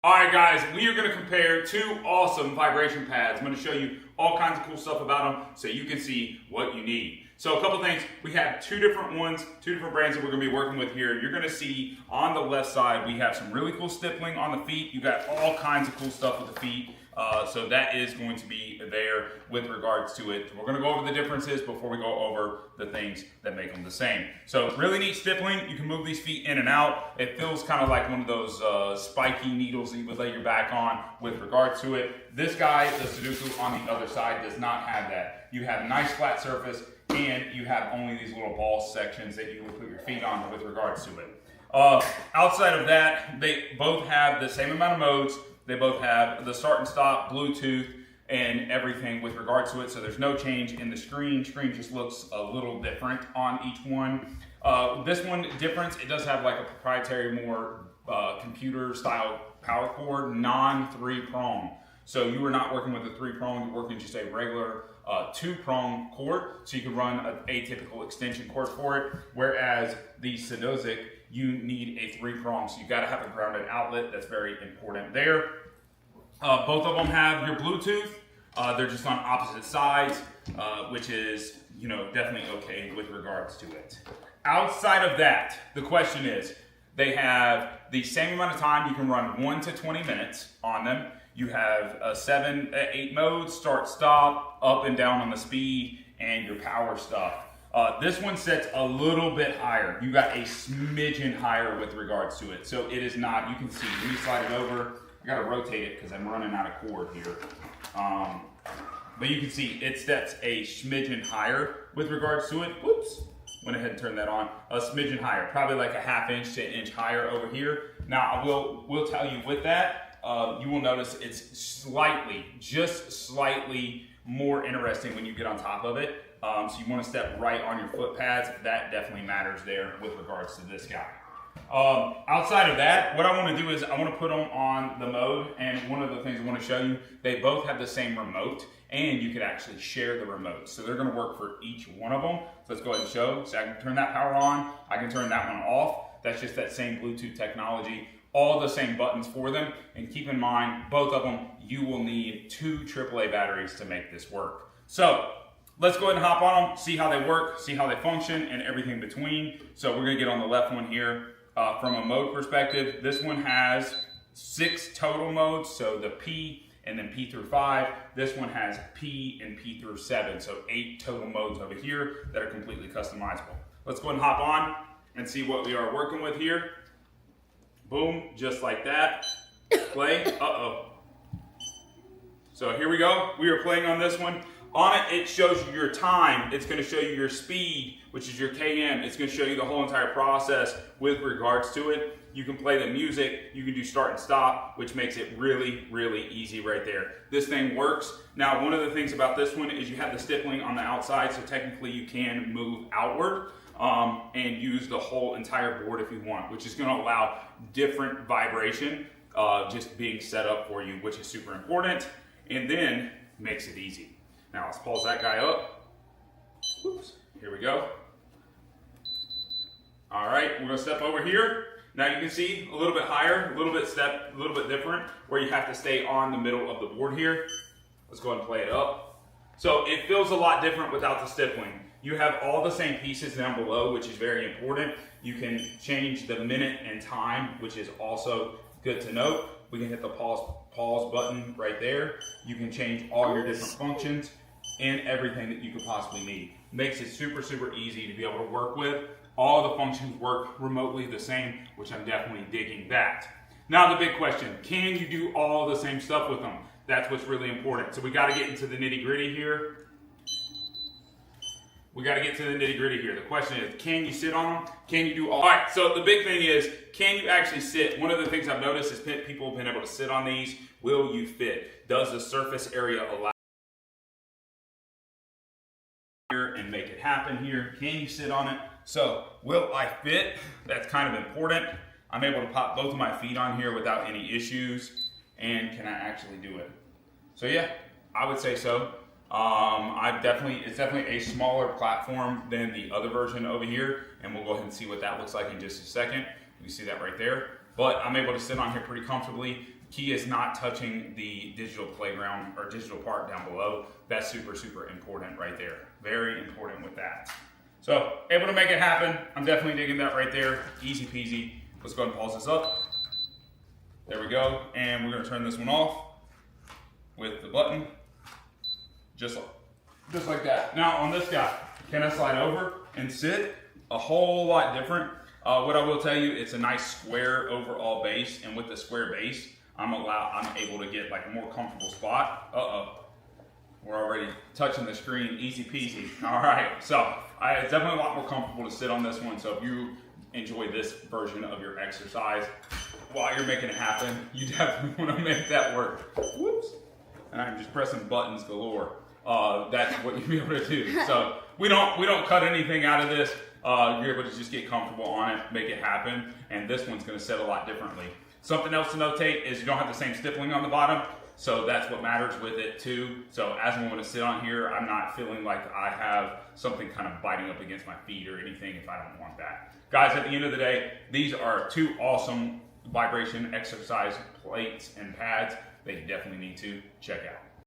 Alright guys, we are going to compare two awesome vibration pads. I'm going to show you all kinds of cool stuff about them so you can see what you need. So a couple things, we have two different ones, two different brands that we're going to be working with here. You're going to see on the left side, we have some really cool stippling on the feet. You got all kinds of cool stuff with the feet. So that is going to be there with regards to it. We're going to go over the differences before we go over the things that make them the same. So really neat stippling. You can move these feet in and out. It feels kind of like one of those spiky needles that you would lay your back on with regards to it. This guy, the Sudoku on the other side, does not have that. You have a nice flat surface and you have only these little ball sections that you would put your feet on with regards to it. Outside of that, they both have the same amount of modes. They both have the start and stop, Bluetooth, and everything with regards to it. So there's no change in the screen. Screen just looks a little different on each one. This one difference, it does have like a proprietary, more computer style power cord, non-3-prong. So you are not working with a 3-prong, you're working just a regular 2-prong cord. So you can run an atypical extension cord for it. Whereas the Sudoku, you need a 3-prong. So you gotta have a grounded outlet. That's very important there. Both of them have your Bluetooth. They're just on opposite sides, which is, definitely okay with regards to it. Outside of that, the question is, they have the same amount of time. You can run 1 to 20 minutes on them. You have 8 modes, start, stop, up and down on the speed, and your power stuff. This one sets a little bit higher. You got a smidgen higher with regards to it. So it is not, you can see, let me slide it over. I gotta rotate it because I'm running out of cord here. But you can see it steps a smidgen higher with regards to it. Whoops, went ahead and turned that on. A smidgen higher, probably like a 1/2 inch to 1 inch higher over here. Now I will tell you with that, you will notice it's just slightly more interesting when you get on top of it. So you want to step right on your foot pads. That definitely matters there with regards to this guy. Outside of that, what I want to do is I want to put them on the mode, and one of the things I want to show you, they both have the same remote, and you can actually share the remote. So they're going to work for each one of them. So let's go ahead and show. So I can turn that power on, I can turn that one off. That's just that same Bluetooth technology. All the same buttons for them, and keep in mind, both of them, you will need 2 AAA batteries to make this work. So let's go ahead and hop on them, see how they work, see how they function, and everything between. So we're gonna get on the left one here. From a mode perspective, this one has 6 total modes, so the P and then P through 5. This one has P and P through 7, so 8 total modes over here that are completely customizable. Let's go ahead and hop on and see what we are working with here. Boom, just like that. Play, uh-oh. So here we go, we are playing on this one. On it, it shows you your time. It's gonna show you your speed, which is your KM. It's gonna show you the whole entire process with regards to it. You can play the music, you can do start and stop, which makes it really, really easy right there. This thing works. Now, one of the things about this one is you have the stippling on the outside, so technically you can move outward and use the whole entire board if you want, which is gonna allow different vibration just being set up for you, which is super important, and then makes it easy. Now let's pause that guy up. Oops, here we go. All right, we're gonna step over here. Now you can see a little bit higher, a little bit different, where you have to stay on the middle of the board here. Let's go ahead and play it up. So it feels a lot different without the stippling. You have all the same pieces down below, which is very important. You can change the minute and time, which is also good to note. We can hit the pause button right there. You can change all your different functions and everything that you could possibly need. Makes it super, super easy to be able to work with. All the functions work remotely the same, which I'm definitely digging that. Now the big question, can you do all the same stuff with them? That's what's really important. So we gotta get into the nitty gritty here. The question is, can you sit on them? Can you do all right, so the big thing is, can you actually sit? One of the things I've noticed is people have been able to sit on these. Will you fit? Does the surface area allow here and make it happen here? Can you sit on it? So, will I fit? That's kind of important. I'm able to pop both of my feet on here without any issues. And can I actually do it? So yeah, I would say so. It's definitely a smaller platform than the other version over here, and we'll go ahead and see what that looks like in just a second. You can see that right there. But I'm able to sit on here pretty comfortably. Key is not touching the digital playground or digital part down below. That's super, super important right there. Very important with that. So, able to make it happen. I'm definitely digging that right there. Easy peasy. Let's go ahead and pause this up. There we go. And we're going to turn this one off with the button. Just like that. Now, on this guy, can I slide over and sit? A whole lot different. What I will tell you, it's a nice square overall base, and with the square base, I'm able to get like a more comfortable spot. We're already touching the screen, easy peasy. All right, so it's definitely a lot more comfortable to sit on this one. So if you enjoy this version of your exercise while you're making it happen, you definitely want to make that work. Whoops, and I'm just pressing buttons galore. That's what you'll be able to do. So we don't cut anything out of this. You're able to just get comfortable on it, make it happen, and this one's going to set a lot differently. Something else to notate is you don't have the same stippling on the bottom, so that's what matters with it too. So as I'm going to sit on here, I'm not feeling like I have something kind of biting up against my feet or anything if I don't want that. Guys, at the end of the day, these are two awesome vibration exercise plates and pads that you definitely need to check out.